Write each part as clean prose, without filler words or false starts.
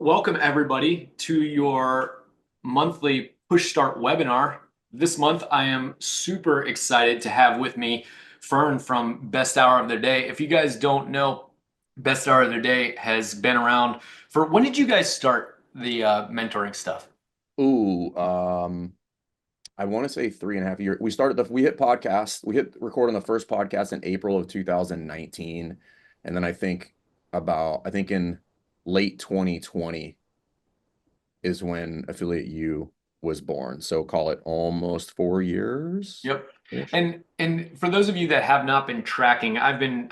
Welcome everybody to your monthly PushStart webinar. This month, I am super excited to have with me Fern from Best Hour of Their Day. If you guys don't know, Best Hour of Their Day has been around for, when did you guys start the mentoring stuff? Ooh, I want to say 3.5 years. We hit podcast. We hit record on the first podcast in April of 2019. And then I think in late 2020 is when Affiliate U was born. So call it almost 4 years Yep. ish. And for those of you that have not been tracking, I've been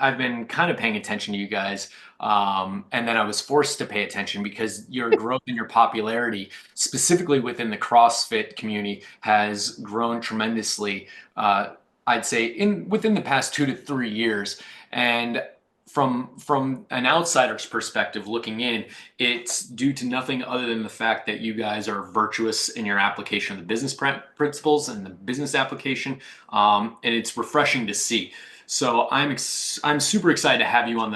kind of paying attention to you guys. And then I was forced to pay attention because your growth and your popularity, specifically within the CrossFit community, has grown tremendously. I'd say within the past 2 to 3 years. And from an outsider's perspective looking in, it's due to nothing other than the fact that you guys are virtuous in your application of the business principles and the business application, and it's refreshing to see. So I'm super excited to have you on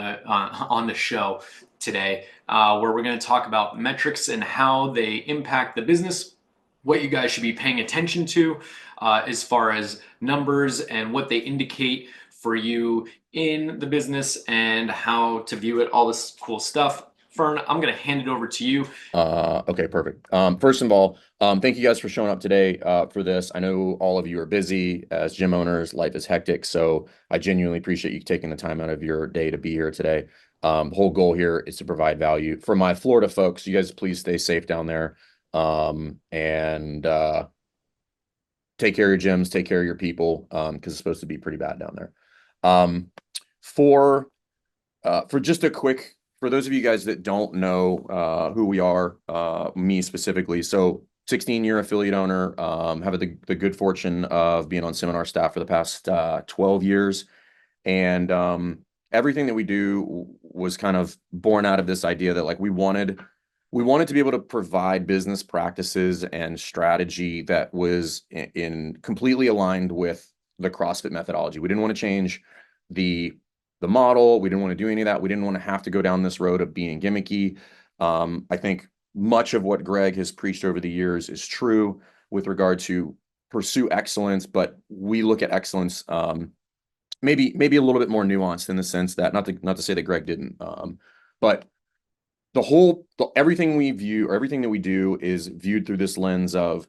the show today, where we're going to talk about metrics and how they impact the business, what you guys should be paying attention to as far as numbers and what they indicate for you in the business and how to view it, all this cool stuff. Fern, I'm going to hand it over to you. Okay, perfect. First of all, thank you guys for showing up today for this. I know all of you are busy as gym owners. Life is hectic, so I genuinely appreciate you taking the time out of your day to be here today. Whole goal here is to provide value for my Florida folks. You guys, please stay safe down there, and take care of your gyms, take care of your people, because it's supposed to be pretty bad down there. Um, for for just a quick, for those of you guys that don't know who we are, me specifically, so 16-year affiliate owner, have the good fortune of being on seminar staff for the past 12 years. And everything that we do was kind of born out of this idea that like we wanted to be able to provide business practices and strategy that was in completely aligned with the CrossFit methodology. We didn't want to change the the model. We didn't want to do any of that. We didn't want to have to go down this road of being gimmicky. I think much of what Greg has preached over the years is true with regard to pursue excellence, but we look at excellence maybe a little bit more nuanced in the sense that not to say that Greg didn't, but everything we view or everything that we do is viewed through this lens of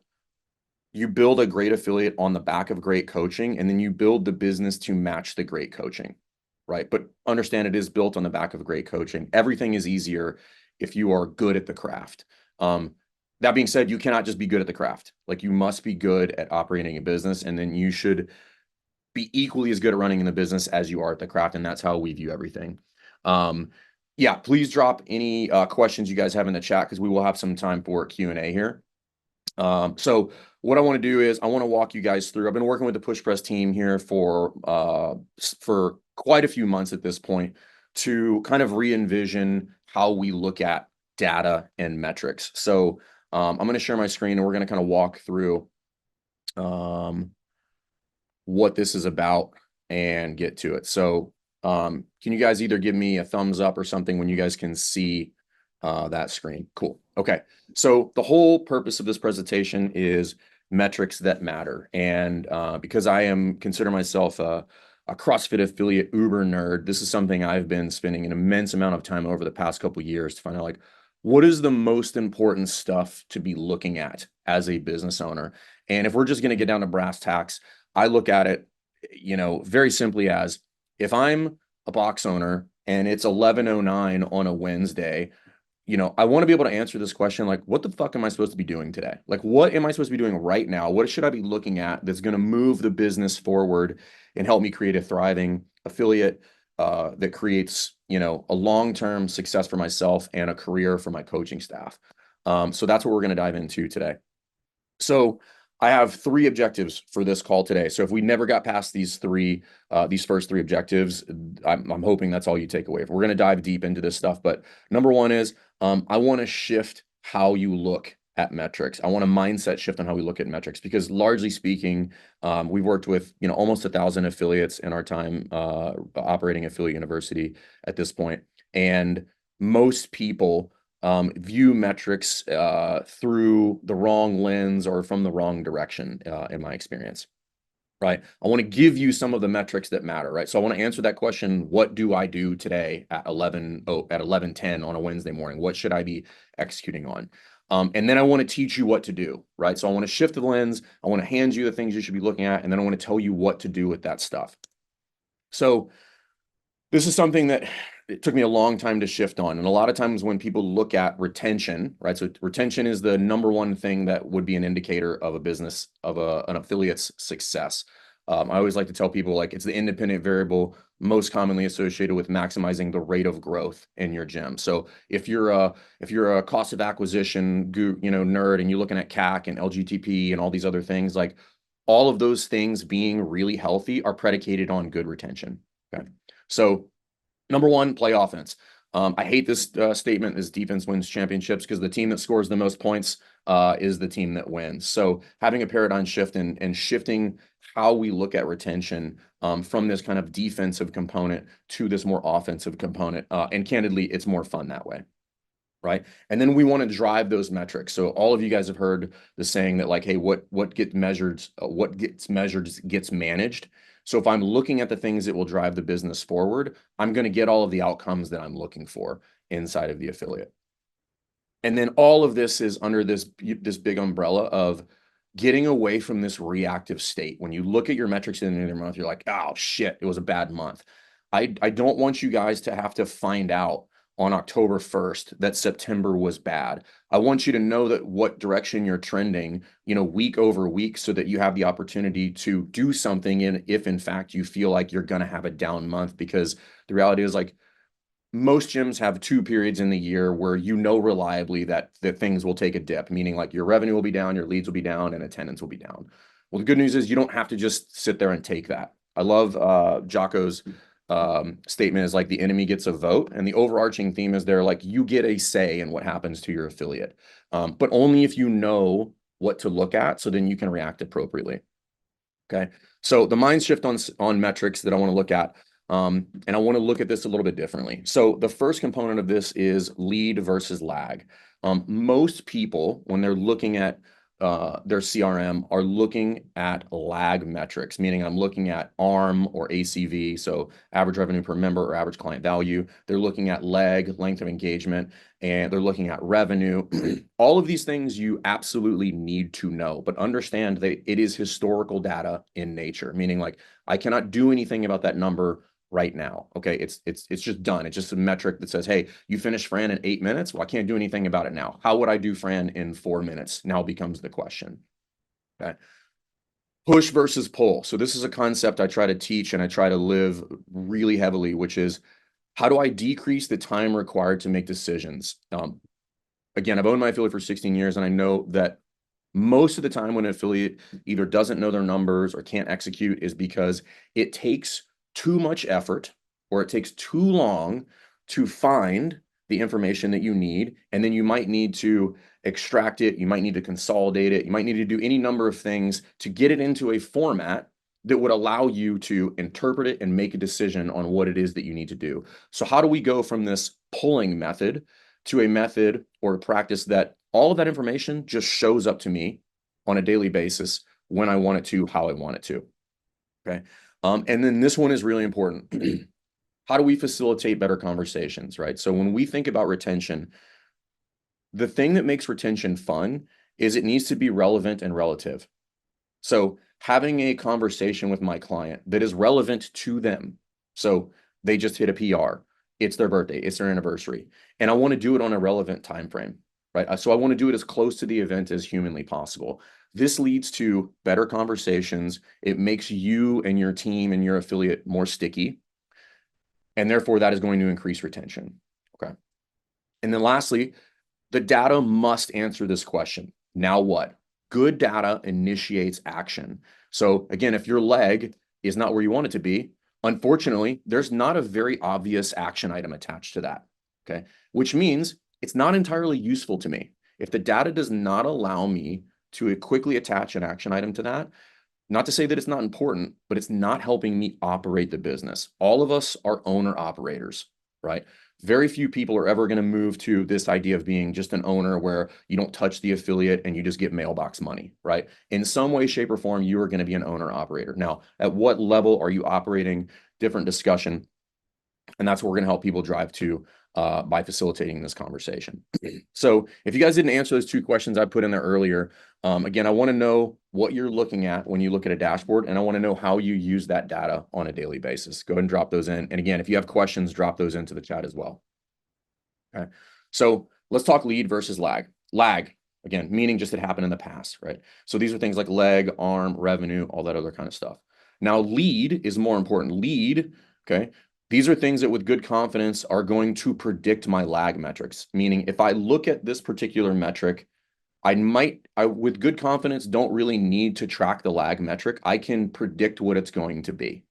you build a great affiliate on the back of great coaching, and then you build the business to match the great coaching, right? But understand it is built on the back of great coaching. Everything is easier if you are good at the craft. That being said, you cannot just be good at the craft. Like you must be good at operating a business, and then you should be equally as good at running in the business as you are at the craft. And that's how we view everything. Yeah, please drop any questions you guys have in the chat because we will have some time for Q&A here. So what I want to do is I want to walk you guys through. I've been working with the Push Press team here for quite a few months at this point to kind of re-envision how we look at data and metrics. So I'm going to share my screen and we're going to kind of walk through what this is about and get to it. So can you guys either give me a thumbs up or something when you guys can see that screen? Cool. Okay. So the whole purpose of this presentation is metrics that matter. And because consider myself a CrossFit affiliate uber nerd, this is something I've been spending an immense amount of time over the past couple of years to find out like, what is the most important stuff to be looking at as a business owner? And if we're just going to get down to brass tacks, I look at it, very simply as if I'm a box owner and it's 11:09 on a Wednesday, I want to be able to answer this question like, what the fuck am I supposed to be doing today? Like, what am I supposed to be doing right now? What should I be looking at that's going to move the business forward and help me create a thriving affiliate that creates, a long-term success for myself and a career for my coaching staff. So that's what we're going to dive into today. So I have three objectives for this call today. So if we never got past these first three objectives, I'm hoping that's all you take away. We're going to dive deep into this stuff, but number one is I want to shift how you look at metrics. I want a mindset shift on how we look at metrics because largely speaking, we've worked with almost 1,000 affiliates in our time operating Affiliate University at this point, and most people view metrics through the wrong lens or from the wrong direction, in my experience. Right. I want to give you some of the metrics that matter. Right. So I want to answer that question. What do I do today at 11:10 on a Wednesday morning? What should I be executing on? And then I want to teach you what to do. Right. So I want to shift the lens. I want to hand you the things you should be looking at. And then I want to tell you what to do with that stuff. So this is something that it took me a long time to shift on. And a lot of times when people look at retention, right? So retention is the number one thing that would be an indicator of a business, of an affiliate's success. I always like to tell people, like, it's the independent variable most commonly associated with maximizing the rate of growth in your gym. So if you're a cost of acquisition nerd, and you're looking at CAC and LGTP and all these other things, like, all of those things being really healthy are predicated on good retention. Okay. So number one, play offense. I hate this statement, this defense wins championships, because the team that scores the most points is the team that wins. So having a paradigm shift and shifting how we look at retention from this kind of defensive component to this more offensive component. And candidly, it's more fun that way. Right. And then we want to drive those metrics. So all of you guys have heard the saying that, like, hey, what gets measured, gets managed. So if I'm looking at the things that will drive the business forward, I'm going to get all of the outcomes that I'm looking for inside of the affiliate. And then all of this is under this big umbrella of getting away from this reactive state. When you look at your metrics in the end of the month, you're like, oh shit, it was a bad month. I don't want you guys to have to find out on October 1st that September was bad. I want you to know that what direction you're trending, week over week, so that you have the opportunity to do something if in fact you feel like you're going to have a down month. Because the reality is, like, most gyms have 2 periods in the year where reliably that things will take a dip, meaning, like, your revenue will be down, your leads will be down, and attendance will be down. Well, the good news is you don't have to just sit there and take that. I love Jocko's statement is, like, the enemy gets a vote, and the overarching theme is there, like, you get a say in what happens to your affiliate, but only if you know what to look at, so then you can react appropriately. Okay, so the mind shift on metrics that I want to look at. And I want to look at this a little bit differently. So the first component of this is lead versus lag. Most people, when they're looking at their CRM, are looking at lag metrics, meaning I'm looking at ARM or ACV, so average revenue per member or average client value. They're looking at length of engagement, and they're looking at revenue. All of these things you absolutely need to know, but understand that it is historical data in nature, meaning, like, I cannot do anything about that number right now. Okay. It's just done. It's just a metric that says, hey, you finished Fran in 8 minutes. Well, I can't do anything about it now. How would I do Fran in 4 minutes? Now becomes the question. Okay. Push versus pull. So this is a concept I try to teach and I try to live really heavily, which is, how do I decrease the time required to make decisions? Again, I've owned my affiliate for 16 years, and I know that most of the time when an affiliate either doesn't know their numbers or can't execute is because it takes too much effort, or it takes too long to find the information that you need. And then you might need to extract it. You might need to consolidate it. You might need to do any number of things to get it into a format that would allow you to interpret it and make a decision on what it is that you need to do. So how do we go from this pulling method to a method or a practice that all of that information just shows up to me on a daily basis when I want it to, how I want it to? Okay. And then this one is really important. How do we facilitate better conversations, right? So when we think about retention, the thing that makes retention fun is it needs to be relevant and relative. So having a conversation with my client that is relevant to them. So they just hit a PR. It's their birthday. It's their anniversary. And I want to do it on a relevant time frame, right? So I want to do it as close to the event as humanly possible. This leads to better conversations. It makes you and your team and your affiliate more sticky. And therefore, that is going to increase retention. Okay. And then lastly, the data must answer this question. Now what? Good data initiates action. So again, if your leg is not where you want it to be, unfortunately, there's not a very obvious action item attached to that. Okay. Which means it's not entirely useful to me. If the data does not allow me to quickly attach an action item to that, not to say that it's not important, but it's not helping me operate the business. All of us are owner operators. right? Very few people are ever going to move to this idea of being just an owner where you don't touch the affiliate and you just get mailbox money, right? In some way, shape, or form, you are going to be an owner operator. Now, at what level are you operating? Different discussion. And that's what we're going to help people drive to by facilitating this conversation. So if you guys didn't answer those two questions I put in there earlier, again, I want to know what you're looking at when you look at a dashboard, and I want to know how you use that data on a daily basis. Go ahead and drop those in. And again, if you have questions, drop those into the chat as well. Okay. So let's talk lead versus lag. Lag, again, meaning just it happened in the past, right? So these are things like leg, arm, revenue, all that other kind of stuff. Now, lead is more important. Lead, okay, these are things that with good confidence are going to predict my lag metrics. Meaning if I look at this particular metric, I with good confidence don't really need to track the lag metric. I can predict what it's going to be.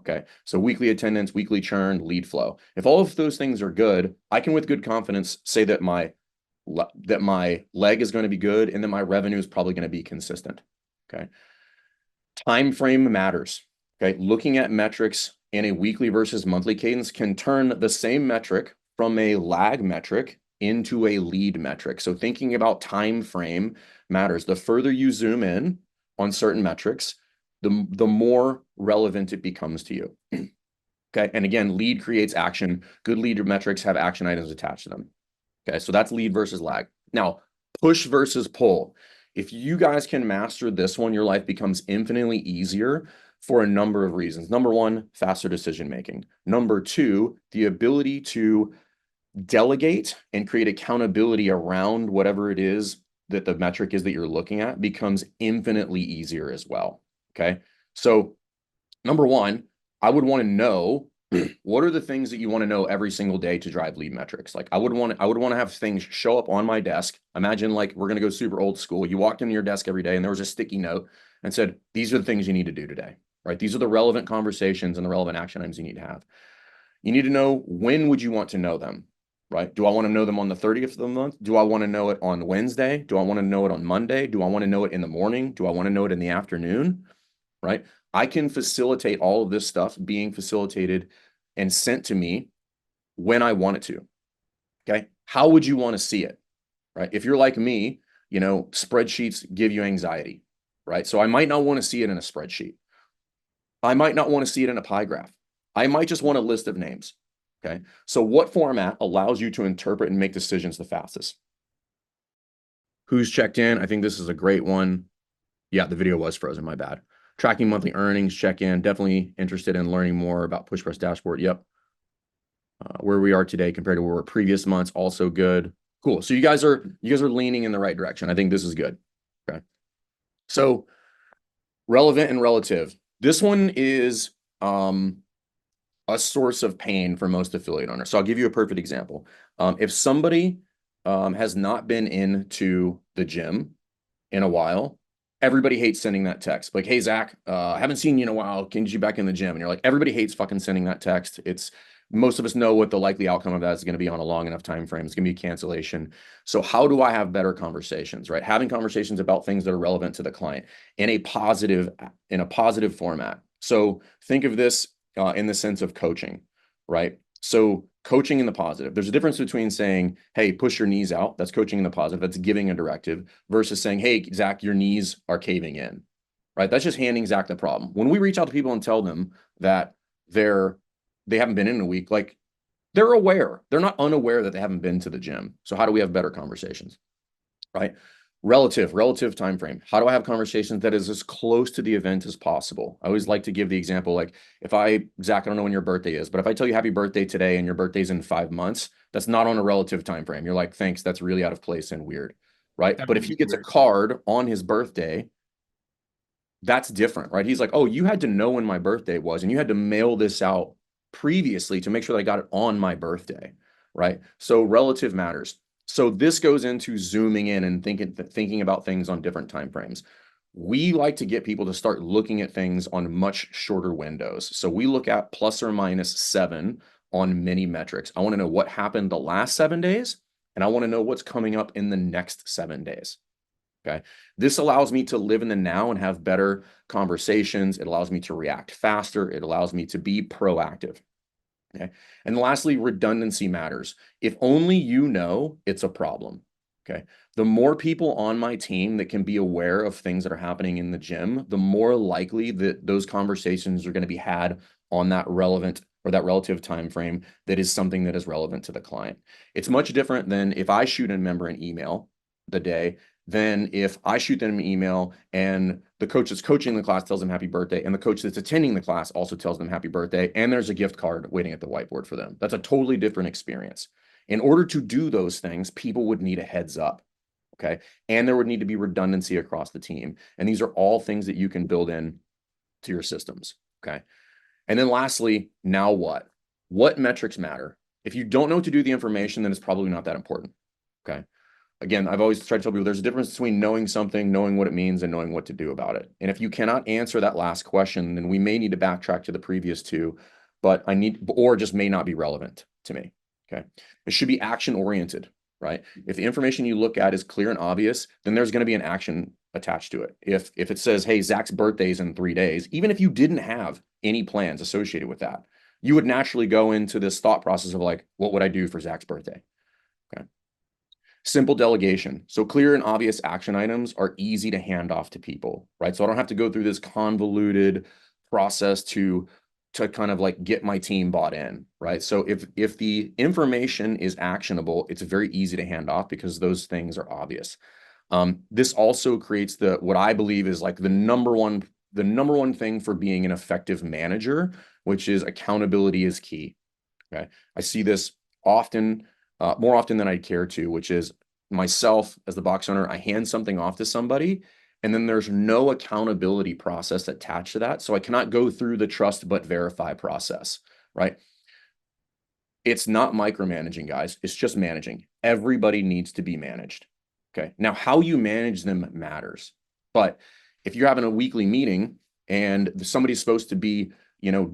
Okay. So weekly attendance, weekly churn, lead flow. If all of those things are good, I can with good confidence say that my leg is going to be good and that my revenue is probably going to be consistent. Okay. Time frame matters. Okay. Looking at metrics in a weekly versus monthly cadence can turn the same metric from a lag metric into a lead metric. So thinking about time frame matters. The further you zoom in on certain metrics, the more relevant it becomes to you. Okay. And again, lead creates action. Good lead metrics have action items attached to them. Okay. So that's lead versus lag. Now, push versus pull. If you guys can master this one, your life becomes infinitely easier for a number of reasons. Number one, faster decision making. Number two, the ability to delegate and create accountability around whatever it is that the metric is that you're looking at becomes infinitely easier as well. Okay. So number one, I would want to know what are the things that you want to know every single day to drive lead metrics. Like I would want to have things show up on my desk. Imagine like we're going to go super old school. You walked into your desk every day and there was a sticky note and said, these are the things you need to do today, right? These are the relevant conversations and the relevant action items you need to have. You need to know when would you want to know them, right? Do I want to know them on the 30th of the month? Do I want to know it on Wednesday? Do I want to know it on Monday? Do I want to know it in the morning? Do I want to know it in the afternoon? Right? I can facilitate all of this stuff being facilitated and sent to me when I want it to. Okay. How would you want to see it? Right. If you're like me, spreadsheets give you anxiety, right? So I might not want to see it in a spreadsheet. I might not want to see it in a pie graph. I might just want a list of names. Okay. So what format allows you to interpret and make decisions the fastest? Who's checked in? I think this is a great one. Yeah, the video was frozen. My bad. Tracking monthly earnings, check in. Definitely interested in learning more about PushPress dashboard. Yep. Where we are today compared to where we were previous months, also good. Cool. So you guys are leaning in the right direction. I think this is good. Okay. So relevant and relative. This one is a source of pain for most affiliate owners. So I'll give you a perfect example. If somebody has not been into the gym in a while, everybody hates sending that text. Like, hey, Zach, I haven't seen you in a while. Can you back in the gym? And you're like, everybody hates fucking sending that text. Most of us know what the likely outcome of that is going to be on a long enough time frame. It's going to be a cancellation. So how do I have better conversations, right? Having conversations about things that are relevant to the client in a positive format. So think of this in the sense of coaching, right? So coaching in the positive. There's a difference between saying, hey, push your knees out. That's coaching in the positive. That's giving a directive versus saying, hey, Zach, your knees are caving in, right? That's just handing Zach the problem. When we reach out to people and tell them that they haven't been in a week, like they're aware. They're not unaware that they haven't been to the gym. So how do we have better conversations, right? Relative time frame. How do I have conversations that is as close to the event as possible? I always like to give the example, like Zach, I don't know when your birthday is, but if I tell you happy birthday today and your birthday's in 5 months, that's not on a relative time frame. You're like, thanks, that's really out of place and weird, right? But if he gets a card on his birthday, that's different, right? He's like, oh, you had to know when my birthday was, and you had to mail this out previously to make sure that I got it on my birthday, right? So relative matters. So this goes into zooming in and thinking about things on different time frames. We like to get people to start looking at things on much shorter windows. So we look at +or-7 on many metrics. I want to know what happened the last 7 days, and I want to know what's coming up in the next 7 days. Okay. This allows me to live in the now and have better conversations. It allows me to react faster. It allows me to be proactive. Okay. And lastly, redundancy matters. If only you know, it's a problem. Okay. The more people on my team that can be aware of things that are happening in the gym, the more likely that those conversations are going to be had on that relevant or that relative time frame that is something that is relevant to the client. It's much different than if I shoot a member an email the day than if I shoot them an email and the coach that's coaching the class tells them happy birthday, and the coach that's attending the class also tells them happy birthday, and there's a gift card waiting at the whiteboard for them. That's a totally different experience. In order to do those things, people would need a heads up. Okay. And there would need to be redundancy across the team. And these are all things that you can build in to your systems. Okay. And then lastly, now what? What metrics matter? If you don't know what to do with the information, then it's probably not that important. Okay. Again, I've always tried to tell people there's a difference between knowing something, knowing what it means, and knowing what to do about it. And if you cannot answer that last question, then we may need to backtrack to the previous two, but or just may not be relevant to me. Okay. It should be action oriented, right? If the information you look at is clear and obvious, then there's going to be an action attached to it. If it says, hey, Zach's birthday is in 3 days, even if you didn't have any plans associated with that, you would naturally go into this thought process of like, what would I do for Zach's birthday? Okay. Simple delegation. So clear and obvious action items are easy to hand off to people, right? So I don't have to go through this convoluted process to kind of like get my team bought in, right? So if the information is actionable, it's very easy to hand off because those things are obvious. This also creates what I believe is like the number one thing for being an effective manager, which is accountability is key. Okay. I see this often, more often than I'd care to, which is myself as the box owner, I hand something off to somebody, and then there's no accountability process attached to that. So I cannot go through the trust but verify process, right? It's not micromanaging, guys. It's just managing. Everybody needs to be managed. Okay. Now, how you manage them matters. But if you're having a weekly meeting and somebody's supposed to be,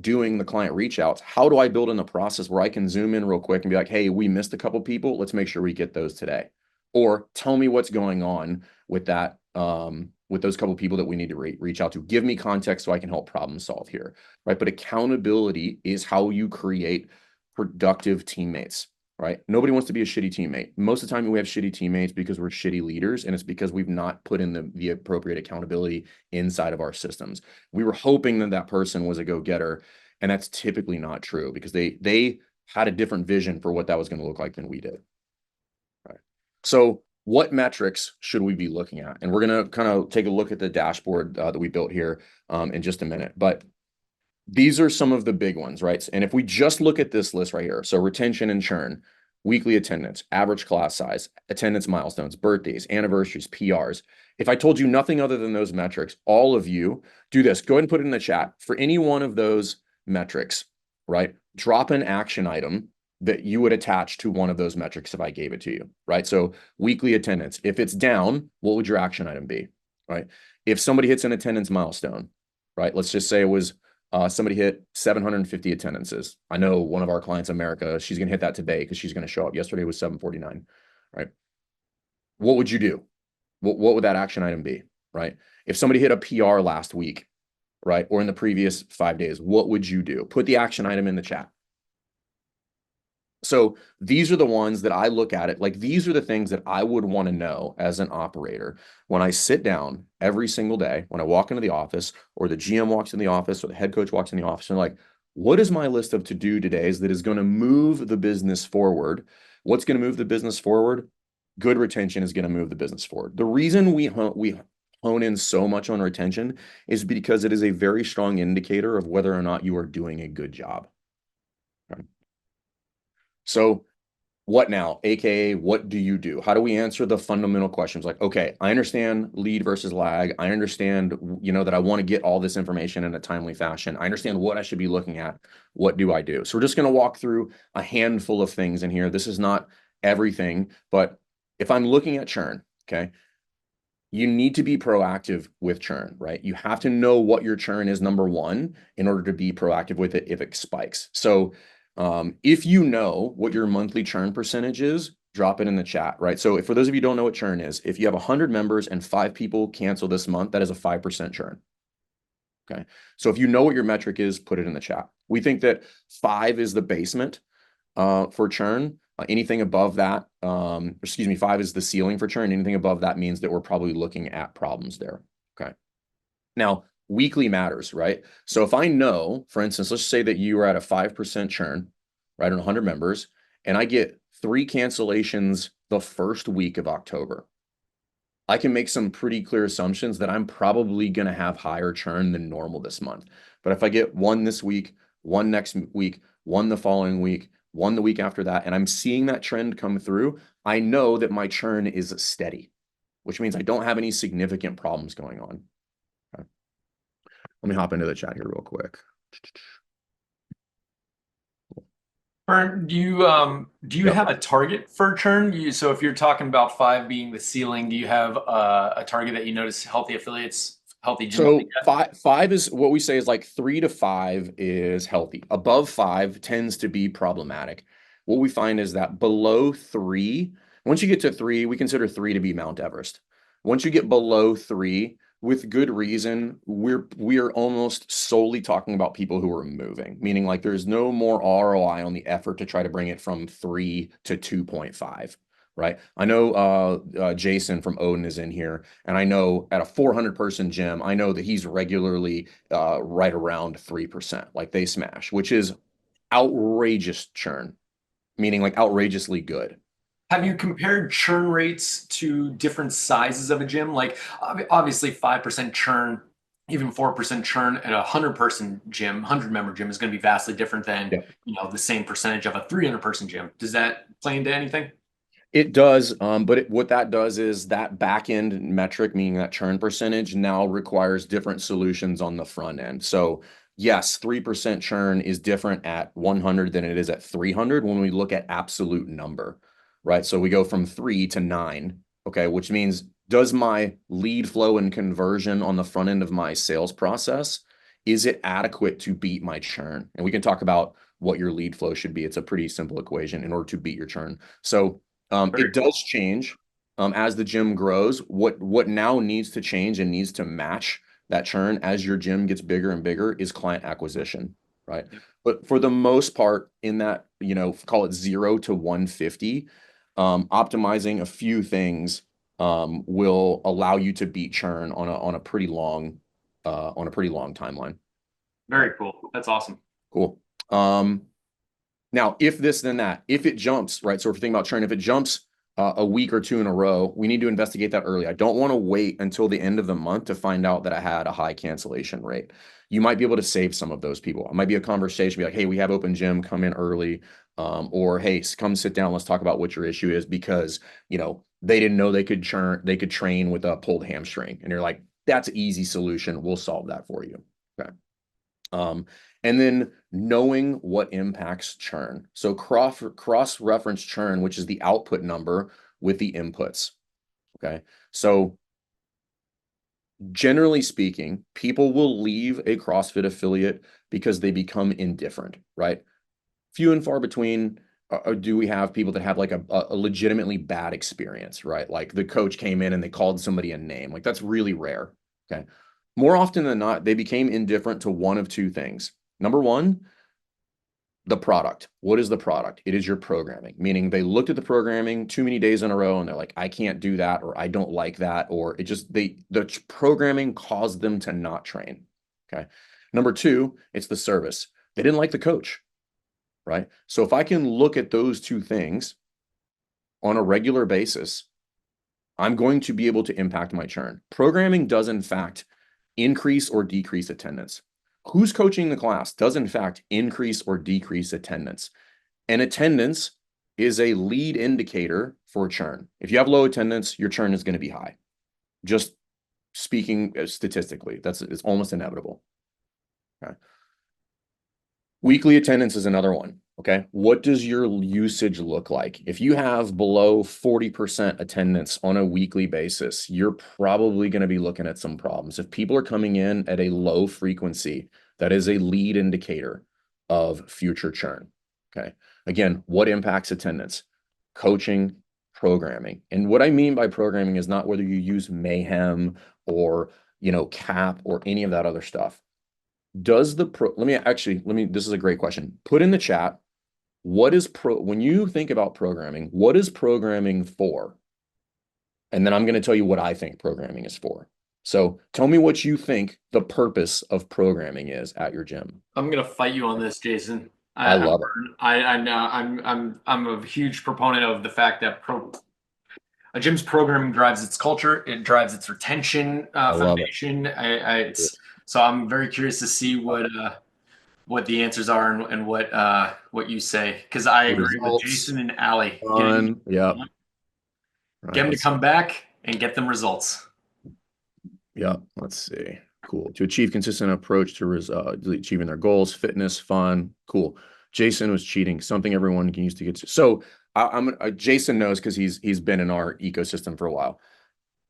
doing the client reach outs, how do I build in the process where I can zoom in real quick and be like, hey, we missed a couple people. Let's make sure we get those today. Or tell me what's going on with that, with those couple people that we need to reach out to. Give me context so I can help problem solve here. Right. But accountability is how you create productive teammates, right? Nobody wants to be a shitty teammate. Most of the time we have shitty teammates because we're shitty leaders, and it's because we've not put in the appropriate accountability inside of our systems. We were hoping that that person was a go-getter, and that's typically not true because they had a different vision for what that was going to look like than we did. Right. So what metrics should we be looking at? And we're going to kind of take a look at the dashboard that we built here in just a minute. But these are some of the big ones, right? And if we just look at this list right here, so retention and churn, weekly attendance, average class size, attendance milestones, birthdays, anniversaries, PRs. If I told you nothing other than those metrics, all of you do this. Go ahead and put it in the chat. For any one of those metrics, right? Drop an action item that you would attach to one of those metrics if I gave it to you, right? So weekly attendance, if it's down, what would your action item be, right? If somebody hits an attendance milestone, right? Let's just say it was somebody hit 750 attendances. I know one of our clients, America, she's going to hit that today because she's going to show up. Yesterday was 749, right? What would you do? What would that action item be, right? If somebody hit a PR last week, right, or in the previous 5 days, what would you do? Put the action item in the chat. So these are the ones that I look at it like these are the things that I would want to know as an operator when I sit down every single day, when I walk into the office or the GM walks in the office or the head coach walks in the office and like, what is my list of to-do todays that is going to move the business forward? What's going to move the business forward? Good retention is going to move the business forward. The reason we hone in so much on retention is because it is a very strong indicator of whether or not you are doing a good job. Okay. So what now? AKA, what do you do? How do we answer the fundamental questions? Like, okay, I understand lead versus lag. I understand, that I want to get all this information in a timely fashion. I understand what I should be looking at. What do I do? So we're just going to walk through a handful of things in here. This is not everything, but if I'm looking at churn, okay, you need to be proactive with churn, right? You have to know what your churn is, number one, in order to be proactive with it if it spikes. So if you know what your monthly churn percentage is, drop it in the chat, right? So for those of you who don't know what churn is, if you have 100 members and 5 people cancel this month, that is a 5% churn. Okay. So if you know what your metric is, put it in the chat. We think that 5 is the basement for churn. Anything above that, excuse me, 5 is the ceiling for churn. Anything above that means that we're probably looking at problems there. Okay. Now, weekly matters, right? So if I know, for instance, let's say that you are at a 5% churn, right, on 100 members, and I get 3 cancellations the first week of October, I can make some pretty clear assumptions that I'm probably going to have higher churn than normal this month. But if I get 1 this week, 1 next week, 1 the following week, 1 the week after that, and I'm seeing that trend come through, I know that my churn is steady, which means I don't have any significant problems going on. Okay. Let me hop into the chat here real quick. Bern, do you Yep. have a target for churn? So if you're talking about 5 being the ceiling, do you have a target that you notice healthy affiliates, healthy gyms to So get? five is what we say is like 3 to 5 is healthy. Above 5 tends to be problematic. What we find is that below 3, once you get to 3, we consider 3 to be Mount Everest. Once you get below 3, with good reason, we are almost solely talking about people who are moving, meaning like there's no more ROI on the effort to try to bring it from 3 to 2.5. Right. I know Jason from Odin is in here, and I know at a 400 person gym, I know that he's regularly right around 3%, like they smash, which is outrageous churn, meaning like outrageously good. Have you compared churn rates to different sizes of a gym? Like obviously 5% churn, even 4% churn at a 100-person gym, 100-member gym is going to be vastly different than, Yeah. the same percentage of a 300-person gym. Does that play into anything? It does, but what that does is that back end metric, meaning that churn percentage, now requires different solutions on the front end. So yes, 3% churn is different at 100 than it is at 300 when we look at absolute number, right? So we go from 3 to 9, okay, which means does my lead flow and conversion on the front end of my sales process, is it adequate to beat my churn? And we can talk about what your lead flow should be. It's a pretty simple equation in order to beat your churn. So Very it cool. does change as the gym grows. What now needs to change and needs to match that churn as your gym gets bigger and bigger is client acquisition, right? Yep. But for the most part, in that, call it 0 to 150, optimizing a few things will allow you to beat churn on a pretty long timeline. Very Okay, cool. That's awesome. cool. Now, if this, then that, if it jumps, right? So if we're thinking about churn, if it jumps a week or two in a row, we need to investigate that early. I don't want to wait until the end of the month to find out that I had a high cancellation rate. You might be able to save some of those people. It might be a conversation, be like, hey, we have open gym, come in early. Or hey, come sit down, let's talk about what your issue is because, they didn't know they could train with a pulled hamstring. And you're like, that's an easy solution. We'll solve that for you. Okay. And then knowing what impacts churn. So cross-reference churn, which is the output number with the inputs. Okay. So generally speaking, people will leave a CrossFit affiliate because they become indifferent, right? Few and far between do we have people that have like a legitimately bad experience, right? Like the coach came in and they called somebody a name. Like that's really rare. Okay. More often than not, they became indifferent to one of two things. Number one, the product. What is the product? It is your programming, meaning they looked at the programming too many days in a row and they're like, I can't do that, or I don't like that, or the programming caused them to not train. Okay. Number two, it's the service. They didn't like the coach, right? So if I can look at those two things on a regular basis, I'm going to be able to impact my churn. Programming does, in fact, increase or decrease attendance. Who's coaching the class does, in fact, increase or decrease attendance. And attendance is a lead indicator for churn. If you have low attendance, your churn is going to be high. Just speaking statistically, it's almost inevitable. Okay. Weekly attendance is another one. Okay. What does your usage look like? If you have below 40% attendance on a weekly basis, you're probably going to be looking at some problems. If people are coming in at a low frequency, that is a lead indicator of future churn. Okay. Again, what impacts attendance? Coaching, programming. And what I mean by programming is not whether you use Mayhem or, CAP or any of that other stuff. This is a great question. Put in the chat, when you think about programming, what is programming for? And then I'm going to tell you what I think programming is for. So tell me what you think the purpose of programming is at your gym. I'm gonna fight you on this, Jason. I love it. I know I'm a huge proponent of the fact that a gym's programming drives its culture, it drives its retention I love it. foundation. So I'm very curious to see what the answers are and what you say because I agree with Results, Jason and Allie. fun. Yep. Get Right. them to come back and get them results. Yep. Let's see. Cool. To achieve consistent approach to achieving their goals, fitness, fun. Cool. Jason was cheating. Something everyone can use to get to. So Jason knows because he's been in our ecosystem for a while.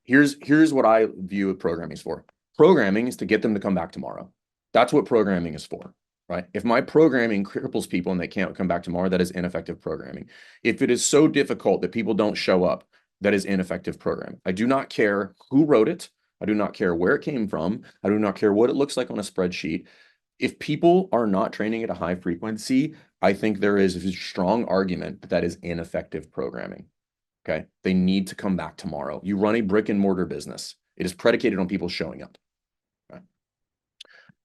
Here's what I view programming is for. Programming is to get them to come back tomorrow. That's what programming is for, right? If my programming cripples people and they can't come back tomorrow, that is ineffective programming. If it is so difficult that people don't show up, that is ineffective programming. I do not care who wrote it. I do not care where it came from. I do not care what it looks like on a spreadsheet. If people are not training at a high frequency, I think there is a strong argument that is ineffective programming. Okay. They need to come back tomorrow. You run a brick and mortar business. It is predicated on people showing up. Okay.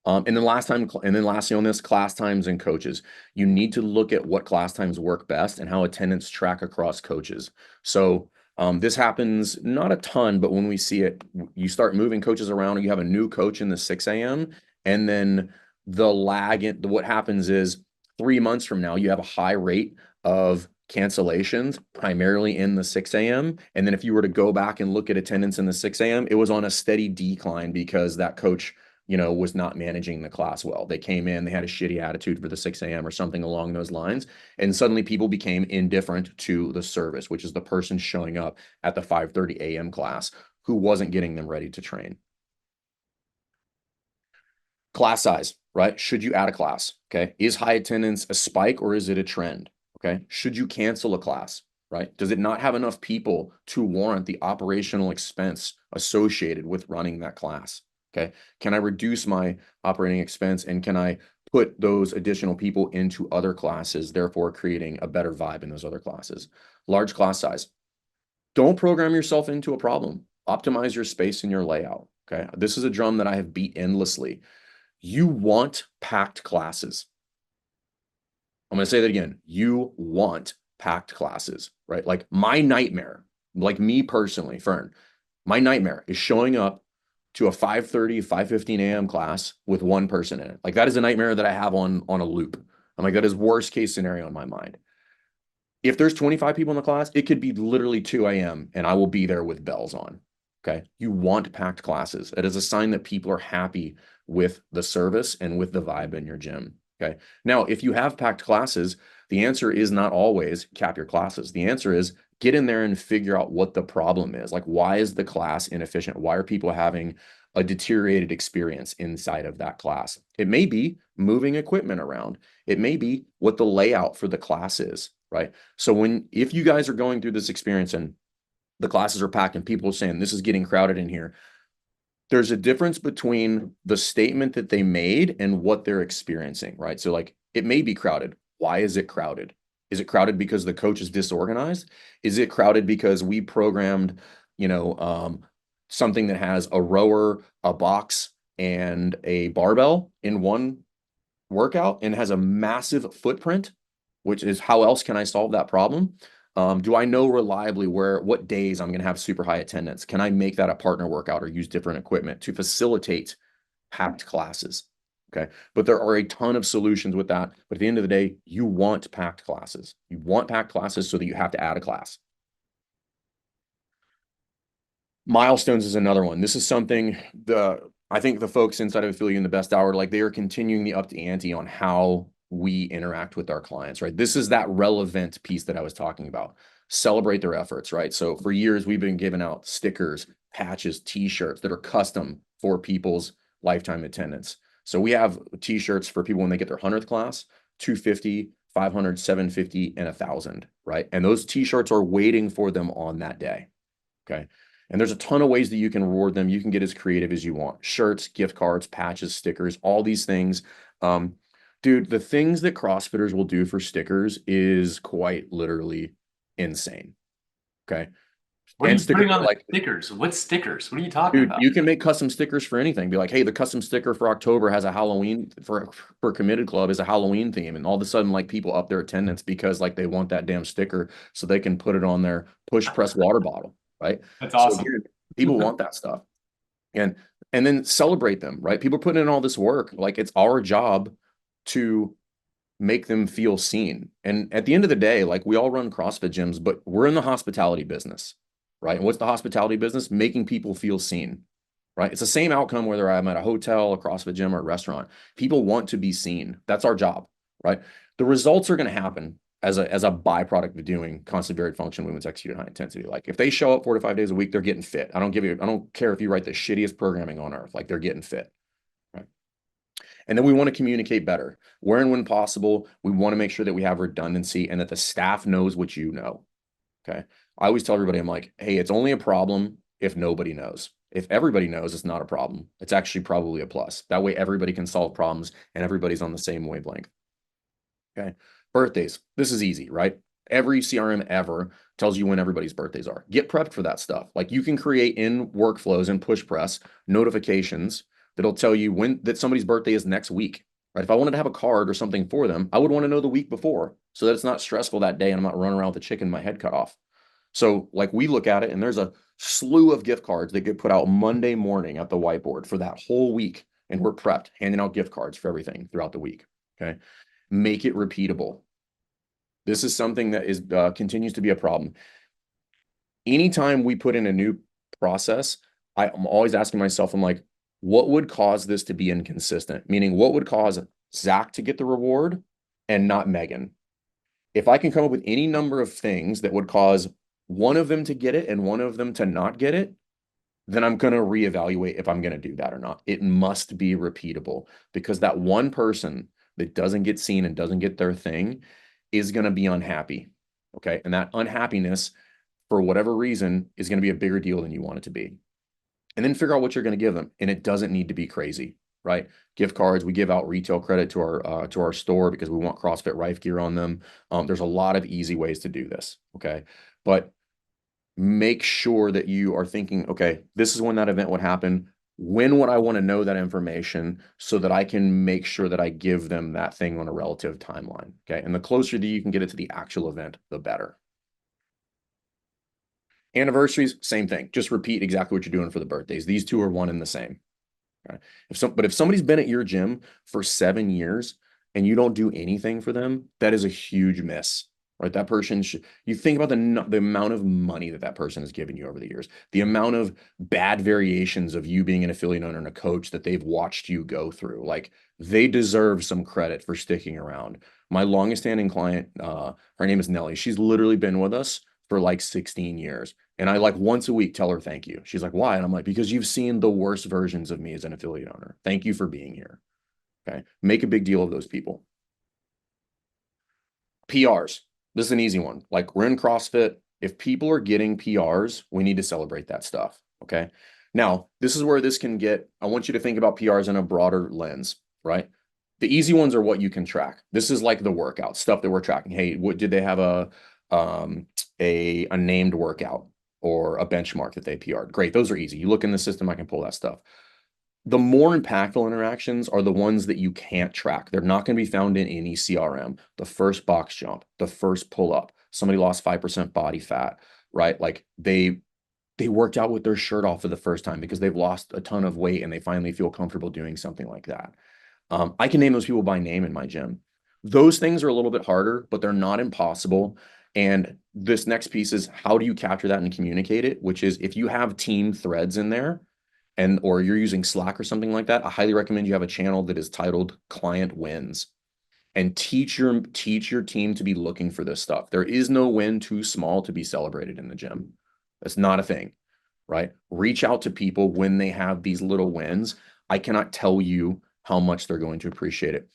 And then lastly on this, class times and coaches. You need to look at what class times work best and how attendance track across coaches. So this happens not a ton, but when we see it, you start moving coaches around, or you have a new coach in the 6 a.m. and then what happens is 3 months from now, you have a high rate of cancellations, primarily in the 6 a.m. And then if you were to go back and look at attendance in the 6 a.m., it was on a steady decline because that coach, was not managing the class well. They came in, they had a shitty attitude for the 6 a.m. or something along those lines. And suddenly people became indifferent to the service, which is the person showing up at the 5:30 a.m. class who wasn't getting them ready to train. Class size, right? Should you add a class? Okay. Is high attendance a spike or is it a trend? Okay. Should you cancel a class? Right? Does it not have enough people to warrant the operational expense associated with running that class? Okay. Can I reduce my operating expense and can I put those additional people into other classes, therefore creating a better vibe in those other classes? Large class size. Don't program yourself into a problem. Optimize your space and your layout. Okay. This is a drum that I have beat endlessly. You want packed classes. I'm going to say that again. You want packed classes, right? Like my nightmare, like me personally, Fern, my nightmare is showing up to a 5:30, 5:15 a.m. class with one person in it. Like that is a nightmare that I have on a loop. I'm like, that is worst case scenario in my mind. If there's 25 people in the class, it could be literally 2 a.m. and I will be there with bells on. Okay. You want packed classes. It is a sign that people are happy with the service and with the vibe in your gym. Okay. Now, if you have packed classes, the answer is not always cap your classes. The answer is get in there and figure out what the problem is. Like, why is the class inefficient? Why are people having a deteriorated experience inside of that class? It may be moving equipment around. It may be what the layout for the class is, right? So if you guys are going through this experience and the classes are packed and people are saying this is getting crowded in here, there's a difference between the statement that they made and what they're experiencing, right? So like it may be crowded. Why is it crowded? Is it crowded because the coach is disorganized? Is it crowded because we programmed, something that has a rower, a box, and a barbell in one workout and has a massive footprint, which is how else can I solve that problem? Do I know reliably what days I'm going to have super high attendance? Can I make that a partner workout or use different equipment to facilitate packed classes? Okay. But there are a ton of solutions with that. But at the end of the day, you want packed classes. You want packed classes so that you have to add a class. Milestones is another one. This is something I think the folks inside of Affiliate in the Best Hour, like they are continuing the up the ante on how we interact with our clients, right? This is that relevant piece that I was talking about. Celebrate their efforts, right? So for years, we've been giving out stickers, patches, t-shirts that are custom for people's lifetime attendance. So we have t-shirts for people when they get their 100th class, 250, 500, 750, and 1,000, right? And those t-shirts are waiting for them on that day. Okay. And there's a ton of ways that you can reward them. You can get as creative as you want. Shirts, gift cards, patches, stickers, all these things. Um, dude, the things that CrossFitters will do for stickers is quite literally insane. Okay. What are And you stickers putting on are the like, stickers? What stickers? What are you talking dude, about? you can make custom stickers for anything. Be like, hey, the custom sticker for October has a Halloween for Committed Club is a Halloween theme, and all of a sudden, like people up their attendance because like they want that damn sticker so they can put it on their push press water bottle, right? That's So awesome. dude, people want that stuff, and and then celebrate them, right? People are putting in all this work, like it's our job to make them feel seen. And at the end of the day, like we all run CrossFit gyms, but we're in the hospitality business, right? And what's the hospitality business? Making people feel seen, right? It's the same outcome whether I'm at a hotel, a CrossFit gym, or a restaurant. People want to be seen. That's our job, right? The results are going to happen as a byproduct of doing constant varied function movements executed high intensity. Like if they show up 4 to 5 days a week, they're getting fit. I don't care if you write the shittiest programming on earth, like they're getting fit. Right. And then we want to communicate better. Where and when possible, we want to make sure that we have redundancy and that the staff knows what you know. Okay. I always tell everybody, I'm like, hey, it's only a problem if nobody knows. If everybody knows, it's not a problem. It's actually probably a plus. That way, everybody can solve problems and everybody's on the same wavelength. Okay. Birthdays. This is easy, right? Every CRM ever tells you when everybody's birthdays are. Get prepped for that stuff. Like you can create in workflows and push press notifications that'll tell you when that somebody's birthday is next week. Right. If I wanted to have a card or something for them, I would want to know the week before so that it's not stressful that day and I'm not running around with a chicken my head cut off. So like we look at it and there's a slew of gift cards that get put out Monday morning at the whiteboard for that whole week. And we're prepped, handing out gift cards for everything throughout the week. Okay. Make it repeatable. This is something that is continues to be a problem. Anytime we put in a new process, I'm always asking myself, I'm like, what would cause this to be inconsistent? Meaning, what would cause Zach to get the reward and not Megan? If I can come up with any number of things that would cause one of them to get it and one of them to not get it, then I'm going to reevaluate if I'm going to do that or not. It must be repeatable because that one person that doesn't get seen and doesn't get their thing is going to be unhappy. Okay. And that unhappiness, for whatever reason, is going to be a bigger deal than you want it to be. And then figure out what you're going to give them. And it doesn't need to be crazy, right? Gift cards, we give out retail credit to our store because we want CrossFit Rife gear on them. There's a lot of easy ways to do this. Okay. But make sure that you are thinking, okay, this is when that event would happen. When would I want to know that information so that I can make sure that I give them that thing on a relative timeline? Okay. And the closer that you can get it to the actual event, the better. Anniversaries, same thing. Just repeat exactly what you're doing for the birthdays. These two are one and the same. Okay. But if somebody's been at your gym for 7 years and you don't do anything for them, that is a huge miss, right? That person should, you think about the amount of money that that person has given you over the years, the amount of bad variations of you being an affiliate owner and a coach that they've watched you go through. Like they deserve some credit for sticking around. My longest standing client, her name is Nellie. She's literally been with us for like 16 years. And I like once a week tell her thank you. She's like, why? And I'm like, because you've seen the worst versions of me as an affiliate owner. Thank you for being here. Okay. Make a big deal of those people. PRs. This is an easy one. Like we're in CrossFit. If people are getting PRs, we need to celebrate that stuff. Okay. Now, this is where this can get, I want you to think about PRs in a broader lens, right? The easy ones are what you can track. This is like the workout stuff that we're tracking. Hey, what did they have um a named workout or a benchmark that they PR'd? Great. Those are easy. You look in the system, I can pull that stuff. The more impactful interactions are the ones that you can't track. They're not going to be found in any CRM. The first box jump, the first pull up, somebody lost 5% body fat, right? Like they worked out with their shirt off for the first time because they've lost a ton of weight and they finally feel comfortable doing something like that. I can name those people by name in my gym. Those things are a little bit harder, but they're not impossible. And this next piece is how do you capture that and communicate it? Which is if you have team threads in there and or you're using Slack or something like that, I highly recommend you have a channel that is titled Client Wins and teach your team to be looking for this stuff. There is no win too small to be celebrated in the gym. That's not a thing, right? Reach out to people when they have these little wins. I cannot tell you how much they're going to appreciate it.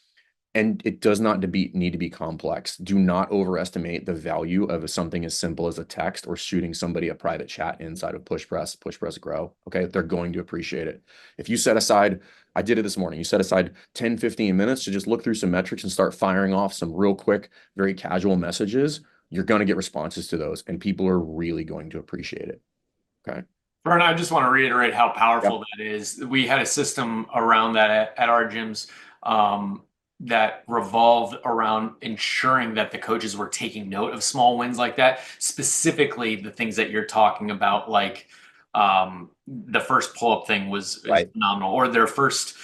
And it does not need to be complex. Do not overestimate the value of something as simple as a text or shooting somebody a private chat inside of Push Press Grow. Okay. They're going to appreciate it. If you set aside, I did it this morning, you set aside 10, 15 minutes to just look through some metrics and start firing off some real quick, very casual messages, you're going to get responses to those, and people are really going to appreciate it. Okay. Vern, I just want to reiterate how Yep. powerful that is. We had a system around that at our gyms that revolved around ensuring that the coaches were taking note of small wins like that, specifically the things that you're talking about, like the first pull-up thing is Right. phenomenal, or their first,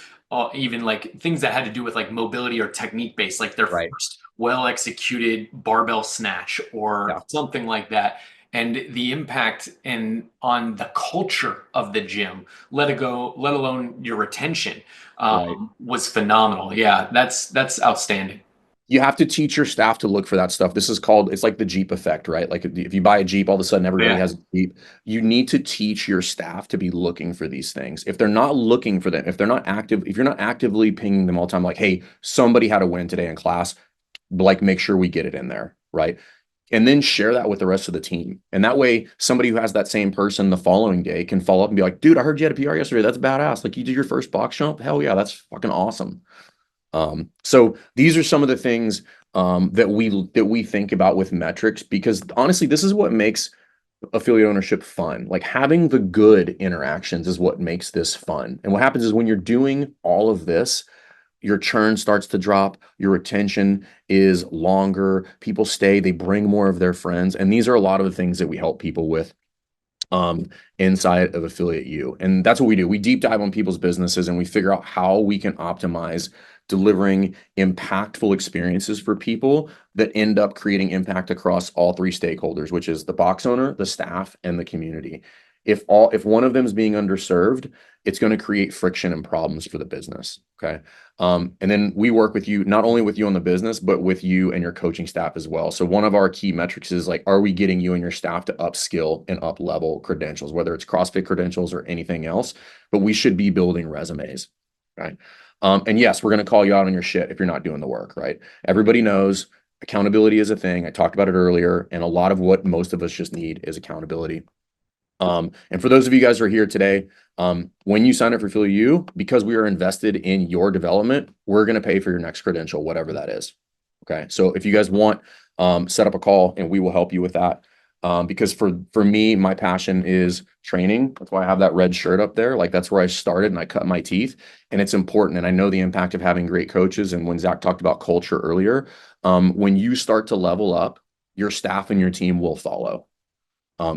even like things that had to do with like mobility or technique based, like their Right. first well-executed barbell snatch or Yeah. something like that, and the impact in on the culture of the gym, let alone your retention, Right. was phenomenal. Yeah, that's outstanding. You have to teach your staff to look for that stuff. This is called, it's like the Jeep effect, right? Like if you buy a Jeep, all of a sudden everybody Yeah. has a Jeep. You need to teach your staff to be looking for these things. If they're not looking for them, if they're not active, if you're not actively pinging them all the time, like, hey, somebody had a win today in class, like make sure we get it in there, right? And then share that with the rest of the team. And that way, somebody who has that same person the following day can follow up and be like, dude, I heard you had a PR yesterday. That's badass. Like you did your first box jump. Hell yeah, that's fucking awesome. So these are some of the things that we think about with metrics, because honestly, this is what makes affiliate ownership fun. Like having the good interactions is what makes this fun. And what happens is when you're doing all of this, your churn starts to drop, your retention is longer, people stay, they bring more of their friends. And these are a lot of the things that we help people with um, inside of Affiliate U. And that's what we do. We deep dive on people's businesses and we figure out how we can optimize delivering impactful experiences for people that end up creating impact across all three stakeholders, which is the box owner, the staff, and the community. If one of them is being underserved, it's going to create friction and problems for the business. Okay. And then we work with you, not only with you on the business, but with you and your coaching staff as well. So one of our key metrics is like, are we getting you and your staff to upskill and up level credentials, whether it's CrossFit credentials or anything else, but we should be building resumes. Right. And yes, we're going to call you out on your shit if you're not doing the work, right? Everybody knows accountability is a thing. I talked about it earlier, and a lot of what most of us just need is accountability. And for those of you guys who are here today, when you sign up for Affiliate U, because we are invested in your development, we're going to pay for your next credential, whatever that is. Okay. So if you guys want, set up a call and we will help you with that. Because for me, my passion is training. That's why I have that red shirt up there. Like that's where I started and I cut my teeth, and it's important. And I know the impact of having great coaches. And when Zach talked about culture earlier, when you start to level up, your staff and your team will follow.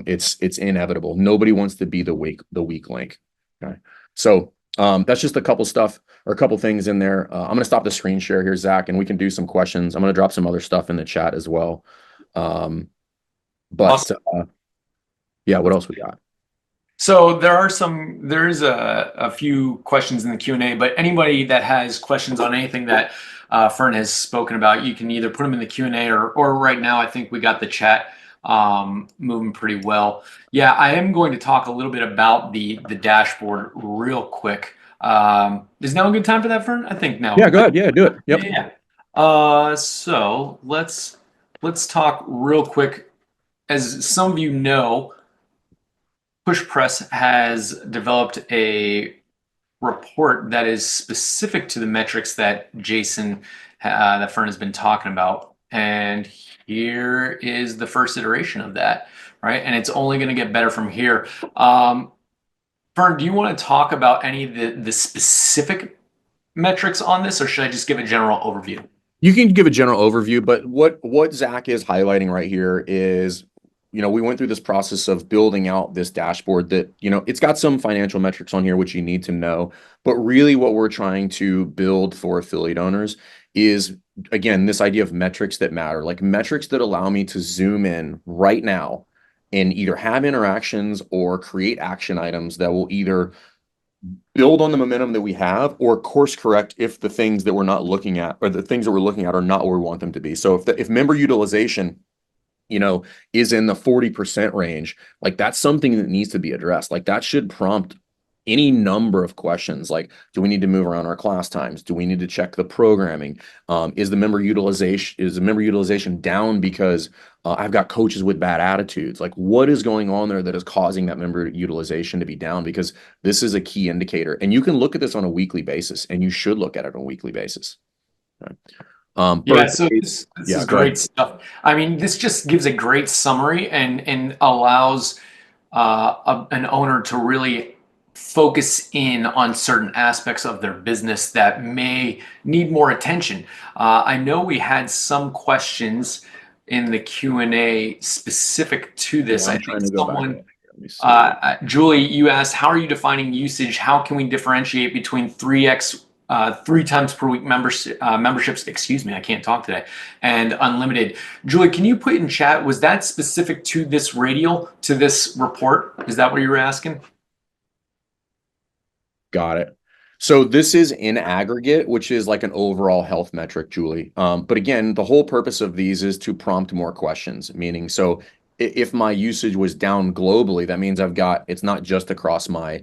It's inevitable. Nobody wants to be the weak link. Okay. So that's just a couple stuff or a couple things in there. I'm going to stop the screen share here, Zach, and we can do some questions. I'm going to drop some other stuff in the chat as well. But Awesome. yeah, what else we got? So there's a few questions in the Q&A, but anybody that has questions on anything that Fern has spoken about, you can either put them in the Q&A or right now, I think we got the chat moving pretty well. Yeah, I am going to talk a little bit about the dashboard real quick. Is now a good time for that, Fern? I think now. Yeah, go ahead. Yeah, do it. Yep. Yeah. So let's talk real quick. As some of you know, Push Press has developed a report that is specific to the metrics that Jason, that Fern has been talking about. And here is the first iteration of that, right? And it's only going to get better from here. Fern, do you want to talk about any of the specific metrics on this, or should I just give a general overview? You can give a general overview, but what Zach is highlighting right here is, we went through this process of building out this dashboard that, it's got some financial metrics on here, which you need to know. But really what we're trying to build for affiliate owners is, again, this idea of metrics that matter, like metrics that allow me to zoom in right now and either have interactions or create action items that will either build on the momentum that we have or course correct if the things that we're not looking at or the things that we're looking at are not where we want them to be. So if member utilization, is in the 40% range, like that's something that needs to be addressed. Like that should prompt any number of questions like, do we need to move around our class times? Do we need to check the programming? Is the member utilization down because I've got coaches with bad attitudes? Like, what is going on there that is causing that member utilization to be down? Because this is a key indicator, and you can look at this on a weekly basis, and you should look at it on a weekally basis. Right. Yeah, so Birthdays. this Yeah, is go ahead. great stuff. I mean, this just gives a great summary and allows an owner to really focus in on certain aspects of their business that may need more attention. I know we had some questions in the Q&A specific to Yeah, this. I I'm think trying to go back. someone, Let me see. Julie, you asked, how are you defining usage? How can we differentiate between 3x, 3 times per week memberships, excuse me, I can't talk today, and unlimited? Julie, can you put in chat, was that specific to this radial, to this report? Is that what you were asking? Got it. So this is in aggregate, which is like an overall health metric, Julie. But again, the whole purpose of these is to prompt more questions, meaning so if my usage was down globally, that means it's not just across my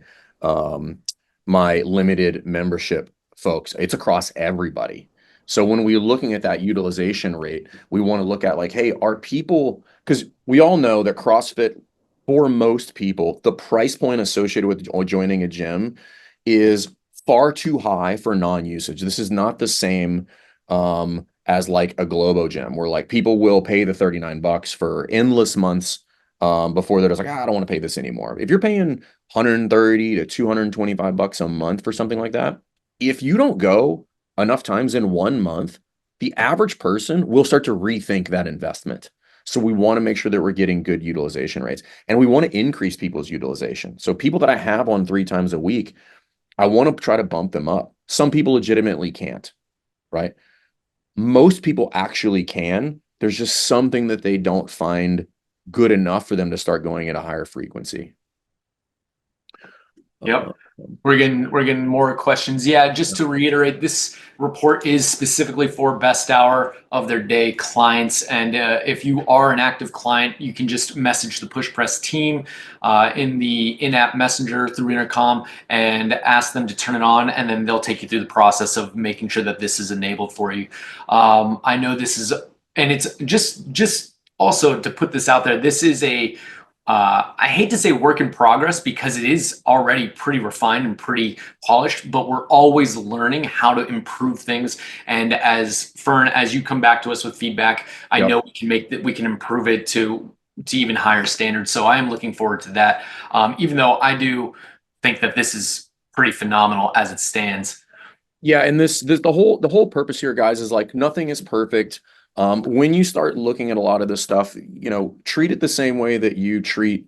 limited membership folks, it's across everybody. So when we're looking at that utilization rate, we want to look at like, hey, are people, because we all know that CrossFit, for most people, the price point associated with joining a gym is far too high for non-usage. This is not the same as like a Globo gym where like people will pay the $39 for endless months before they're just like, I don't want to pay this anymore. If you're paying 130 to 225 bucks a month for something like that, if you don't go enough times in 1 month, the average person will start to rethink that investment. So we want to make sure that we're getting good utilization rates, and we want to increase people's utilization. So people that I have on 3 times a week, I want to try to bump them up. Some people legitimately can't, right? Most people actually can. There's just something that they don't find good enough for them to start going at a higher frequency. Yep. We're getting more questions. Yeah, just to reiterate, this report is specifically for best hour of their day clients. And if you are an active client, you can just message the Push Press team in the in-app messenger through intercom and ask them to turn it on, and then they'll take you through the process of making sure that this is enabled for you. I know this is, and it's just also to put this out there, this is I hate to say work in progress because it is already pretty refined and pretty polished, but we're always learning how to improve things. And as Fern, as you come back to us with feedback, I know we can make that, we can improve it to even higher standards. So I am looking forward to that. Even though I do think that this is pretty phenomenal as it stands. Yeah, and the whole purpose here, guys, is like nothing is perfect. When you start looking at a lot of this stuff, treat it the same way that you treat,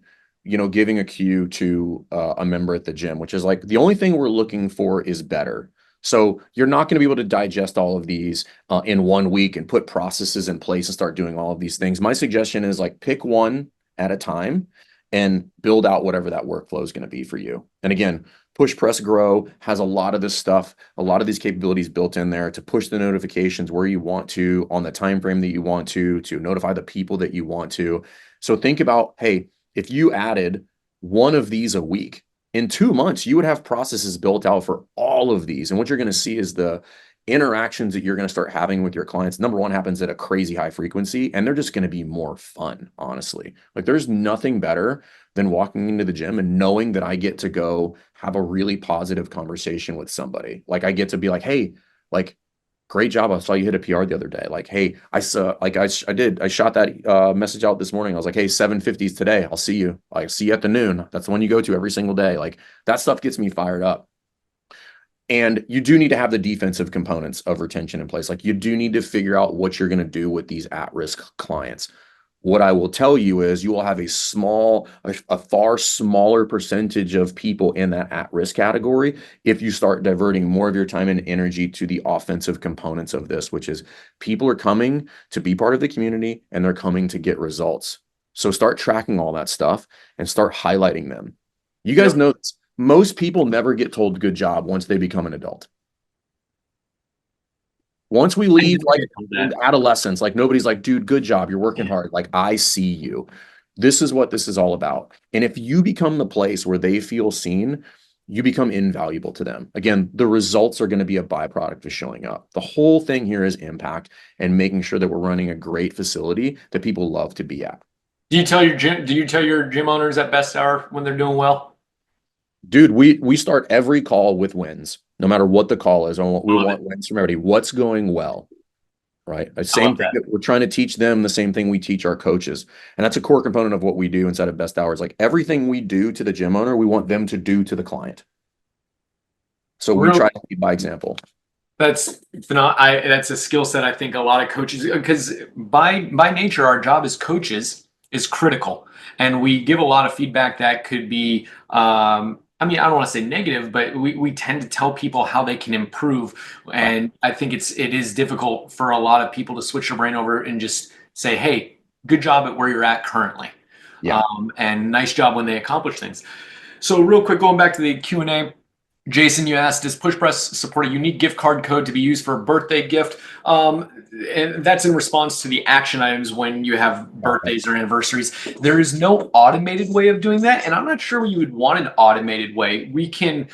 giving a cue to a member at the gym, which is like the only thing we're looking for is better. So you're not going to be able to digest all of these in 1 week and put processes in place and start doing all of these things. My suggestion is like pick one at a time and build out whatever that workflow is going to be for you. And again, Push Press Grow has a lot of this stuff, a lot of these capabilities built in there to push the notifications where you want to, on the time frame that you want to notify the people that you want to. So think about, hey, if you added one of these a week, in 2 months, you would have processes built out for all of these. And what you're going to see is the interactions that you're going to start having with your clients. Number one, happens at a crazy high frequency, and they're just going to be more fun, honestly. Like there's nothing better than walking into the gym and knowing that I get to go have a really positive conversation with somebody. Like I get to be like, hey, like, great job. I saw you hit a PR the other day. Like, hey, I saw, like I shot that message out this morning. I was like, hey, 7:50s today. I'll see you. I see you at the noon. That's the one you go to every single day. Like that stuff gets me fired up. And you do need to have the defensive components of retention in place. Like you do need to figure out what you're going to do with these at-risk clients. What I will tell you is you will have a far smaller percentage of people in that at-risk category if you start diverting more of your time and energy to the offensive components of this, which is people are coming to be part of the community and they're coming to get results. So start tracking all that stuff and start highlighting them. You guys know this. Most people never get told good job once they become an adult. Once we leave like adolescence, like nobody's like, dude, good job. You're working hard. Like I see you. This is what this is all about. And if you become the place where they feel seen, you become invaluable to them. Again, the results are going to be a byproduct of showing up. The whole thing here is impact and making sure that we're running a great facility that people love to be at. Do you tell your gym owners at best hour when they're doing well? Dude, we start every call with wins, no matter what the call is. We I love it. want wins from everybody. What's going well, right? The I love same thing that. that we're trying to teach them, the same thing we teach our coaches. And that's a core component of what we do inside of Best Hours. Like everything we do to the gym owner, we want them to do to the client. So we Real try to lead by example. That's that's a skill set I think a lot of coaches, because by nature our job as coaches is critical, and we give a lot of feedback that could be I mean, I don't want to say negative, but we tend to tell people how they can improve, Right. and I think it is difficult for a lot of people to switch their brain over and just say, hey, good job at where you're at currently, Yeah. and nice job when they accomplish things. So real quick, going back to the Q&A, Jason, you asked, does PushPress support a unique gift card code to be used for a birthday gift? And that's in response to the action items when you have birthdays or anniversaries. There is no automated way of doing that, and I'm not sure you would want an automated way. We can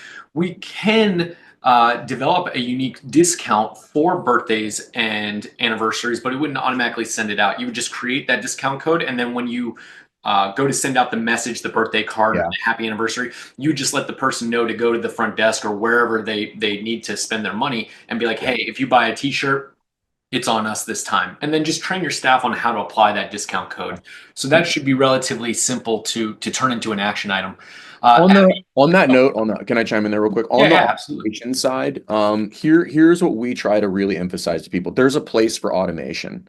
develop a unique discount for birthdays and anniversaries, but it wouldn't automatically send it out. You would just create that discount code, and then when you go to send out the message, the birthday card, Yeah. the happy anniversary, you just let the person know to go to the front desk or wherever they need to spend their money and be like, Yeah. hey, if you buy a t-shirt, it's on us this time. And then just train your staff on how to apply that discount code. So that should be relatively simple to turn into an action item. Abby, On that note, on that, can I chime in there real quick? yeah, On the yeah, absolutely. automation side, here's what we try to really emphasize to people. There's a place for automation.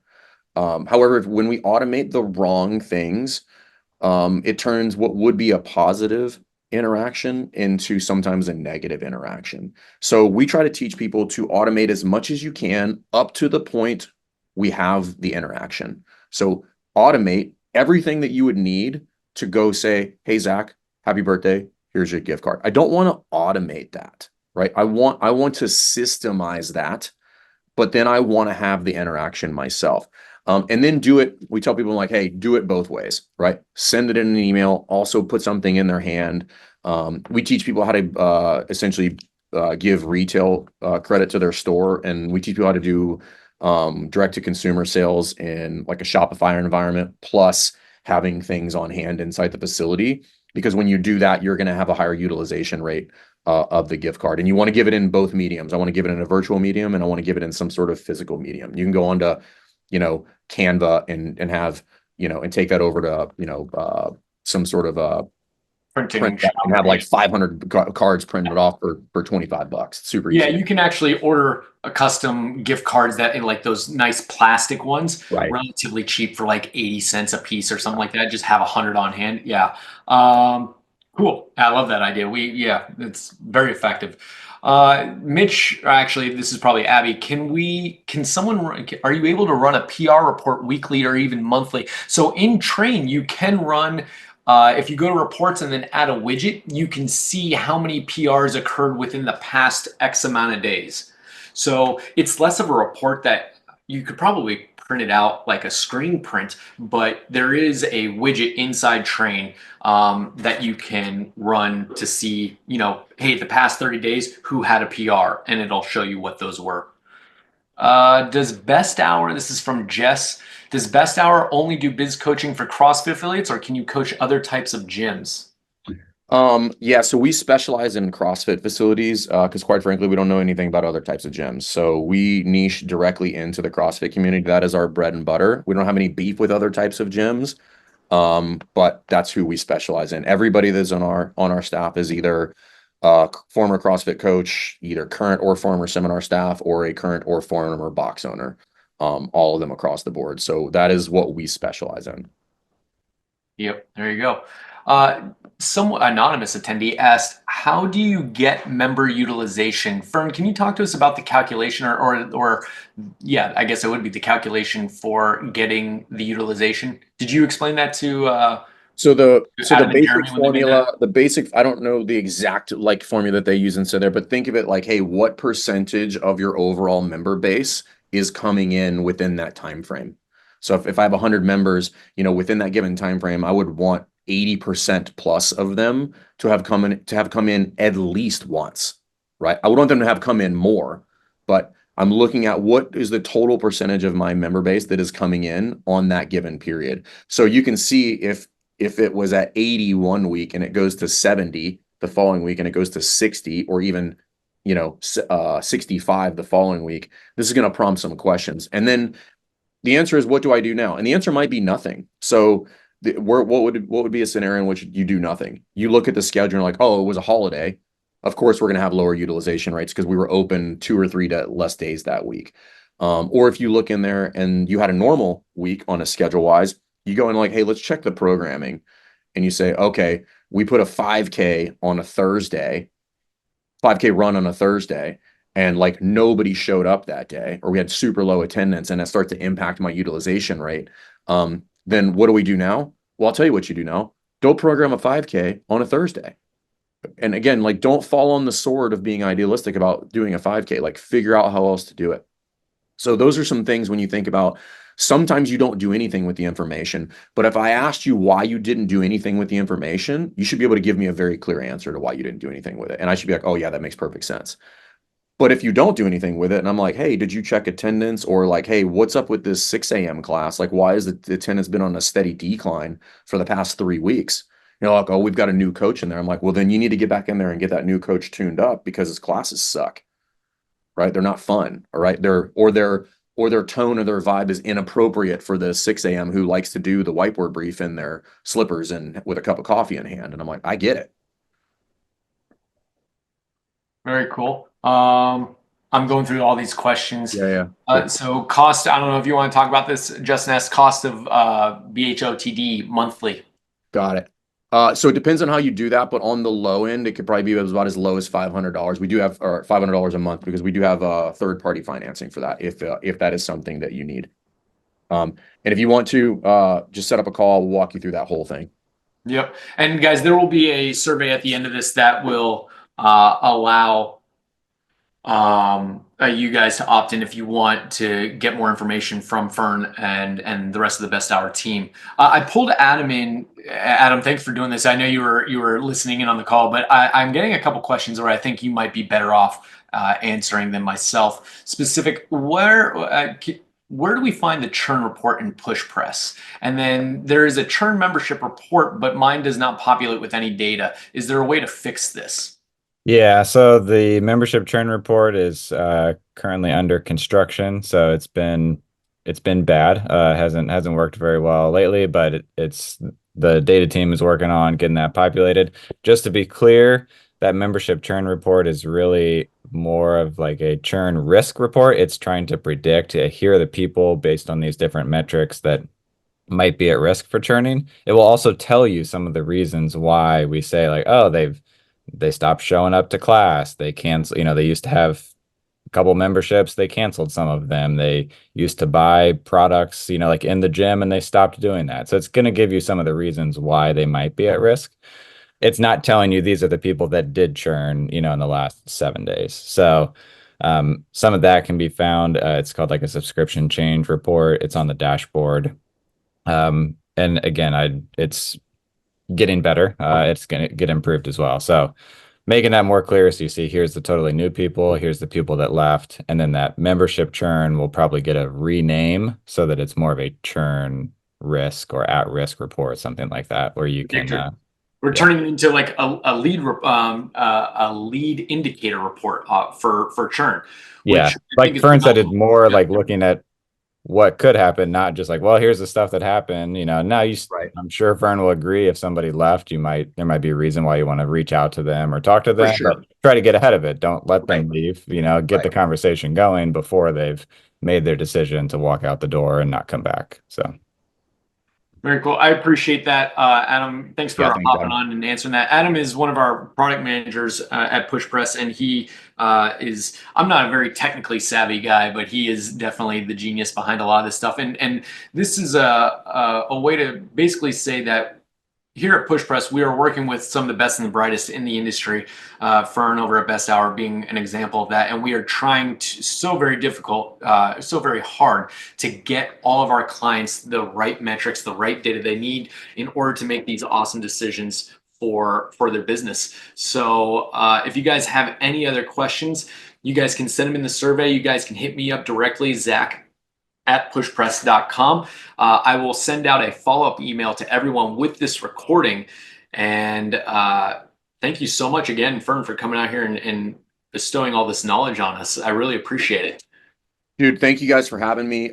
However, when we automate the wrong things, it turns what would be a positive interaction into sometimes a negative interaction. So we try to teach people to automate as much as you can up to the point we have the interaction. So automate everything that you would need to go say, hey, Zach, happy birthday. Here's your gift card. I don't want to automate that, right? I want to systemize that, but then I want to have the interaction myself. And then do it. We tell people like, hey, do it both ways, right? Send it in an email, also put something in their hand. We teach people how to essentially give retail credit to their store, and we teach people how to do direct to consumer sales in like a Shopify environment, plus having things on hand inside the facility. Because when you do that, you're going to have a higher utilization rate of the gift card. And you want to give it in both mediums. I want to give it in a virtual medium, and I want to give it in some sort of physical medium. You can go on to, Canva and have, and take that over to, some sort of print Printing that shop. and have Yeah. like 500 cards printed off for $25. It's super Yeah, easy. you can actually order a custom gift cards that in like those nice plastic ones, Right. relatively cheap for like 80 cents a piece or something like that. Just have 100 on hand. Yeah. Um, cool. I love that idea. Yeah, it's very effective. Mitch, actually, this is probably Abby. Are you able to run a PR report weekly or even monthly? So in Train, you can run if you go to reports and then add a widget, you can see how many PRs occurred within the past X amount of days. So it's less of a report that you could probably print it out like a screen print, but there is a widget inside Train that you can run to see, hey, the past 30 days, who had a PR, and it'll show you what those were. Does Best Hour, this is from Jess, does Best Hour only do biz coaching for CrossFit affiliates, or can you coach other types of gyms? Yeah, so we specialize in CrossFit facilities because quite frankly, we don't know anything about other types of gyms. So we niche directly into the CrossFit community. That is our bread and butter. We don't have any beef with other types of gyms. But that's who we specialize in. Everybody that's on our staff is either a former CrossFit coach, either current or former seminar staff, or a current or former box owner. All of them across the board. So that is what we specialize in. Yep, there you go. Uh, some anonymous attendee asked, "How do you get member utilization?" Fern, can you talk to us about the calculation, or yeah, I guess it would be the calculation for getting the utilization. Did you explain that to So the Adam and basic Jeremy when they made that? formula, I don't know the exact like formula that they use inside there, but think of it like, hey, what percentage of your overall member base is coming in within that time frame? So if I have 100 members, within that given time frame, I would want 80% plus of them to have come in at least once, right? I would want them to have come in more, but I'm looking at what is the total percentage of my member base that is coming in on that given period. So you can see if it was at 80 one week and it goes to 70 the following week and it goes to 60 or even 65 the following week, this is going to prompt some questions. And then the answer is, what do I do now? And the answer might be nothing. So what would be a scenario in which you do nothing? You look at the schedule and like, oh, it was a holiday. Of course, we're going to have lower utilization rates because we were open 2 or 3 less days that week. Or if you look in there and you had a normal week on a schedule wise, you go in like, hey, let's check the programming. And you say, okay, we put a 5K on a Thursday, 5K run on a Thursday, and like nobody showed up that day, or we had super low attendance, and that starts to impact my utilization rate. Then what do we do now? Well, I'll tell you what you do now. Don't program a 5K on a Thursday. And again, like don't fall on the sword of being idealistic about doing a 5K. Like figure out how else to do it. So those are some things when you think about sometimes you don't do anything with the information. But if I asked you why you didn't do anything with the information, you should be able to give me a very clear answer to why you didn't do anything with it. And I should be like, oh, yeah, that makes perfect sense. But if you don't do anything with it, and I'm like, hey, did you check attendance? Or like, hey, what's up with this 6 a.m. class? Like, why has the attendance been on a steady decline for the past 3 weeks? You're like, oh, we've got a new coach in there. I'm like, well, then you need to get back in there and get that new coach tuned up because his classes suck, right? They're not fun, all right? Their tone or their vibe is inappropriate for the 6 a.m. who likes to do the whiteboard brief in their slippers and with a cup of coffee in hand. And I'm like, I get it. Very cool. I'm going through all these questions. Yeah, yeah. Cool. So cost, I don't know if you want to talk about this, Justin asked cost of BHOTD monthly. Got it. So it depends on how you do that, but on the low end, it could probably be about as low as $500. We do have or $500 a month because we do have third-party financing for that if that is something that you need. And if you want to just set up a call, we'll walk you through that whole thing. Yep. And guys, there will be a survey at the end of this that will allow you guys to opt in if you want to get more information from Fern and the rest of the Best Hour team. I pulled Adam in. Adam, thanks for doing this. I know you were listening in on the call, but I'm getting a couple questions where I think you might be better off answering them myself. Specific, where do we find the churn report in PushPress? And then there is a churn membership report, but mine does not populate with any data. Is there a way to fix this? Yeah, so the membership churn report is currently under construction, so it's been bad. Hasn't worked very well lately, but it's the data team is working on getting that populated. Just to be clear, that membership churn report is really more of like a churn risk report. It's trying to predict here are the people based on these different metrics that might be at risk for churning. It will also tell you some of the reasons why we say like, oh, they stopped showing up to class. They cancel, they used to have a couple memberships. They canceled some of them. They used to buy products, like in the gym and they stopped doing that. So it's going to give you some of the reasons why they might be at risk. It's not telling you these are the people that did churn, in the last 7 days. So some of that can be found. It's called like a subscription change report. It's on the dashboard. And again, it's getting better. It's going to get improved as well. So making that more clear. So you see, here's the totally new people, here's the people that left. And then that membership churn will probably get a rename so that it's more of a churn risk or at risk report, something like that, where you can, we're turning it into like a lead indicator report for churn. Yeah. Which Like Fern said, it's more like looking at what could happen, not just like, well, here's the stuff that happened. Now Right. I'm sure Fern will agree if somebody left, there might be a reason why you want to reach out to them or talk to For them, sure. but try to get ahead of it. Don't let them Right. leave, get the Right. conversation going before they've made their decision to walk out the door and not come back. So. Very cool. I appreciate that, Adam. Thanks for Yeah, thanks, hopping Adam. on and answering that. Adam is one of our product managers at PushPress, and he is. I'm not a very technically savvy guy, but he is definitely the genius behind a lot of this stuff. And this is a way to basically say that here at Push Press, we are working with some of the best and the brightest in the industry. Fern over at Best Hour being an example of that, and we are trying to so very hard to get all of our clients the right metrics, the right data they need in order to make these awesome decisions for their business. So if you guys have any other questions, you guys can send them in the survey. You guys can hit me up directly, Zach at pushpress.com. I will send out a follow-up email to everyone with this recording. And thank you so much again, Fern, for coming out here and bestowing all this knowledge on us. I really appreciate it. Dude, thank you guys for having me.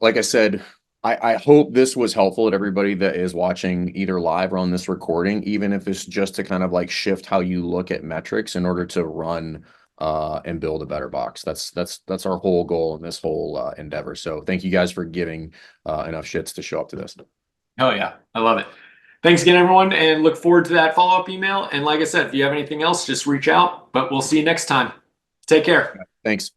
Like I said, I hope this was helpful to everybody that is watching either live or on this recording, even if it's just to kind of like shift how you look at metrics in order to run and build a better box. That's our whole goal in this whole endeavor. So thank you guys for giving enough shits to show up to this. Oh yeah, I love it. Thanks again, everyone, and look forward to that follow-up email. And like I said, if you have anything else, just reach out, but we'll see you next time. Take care. Thanks.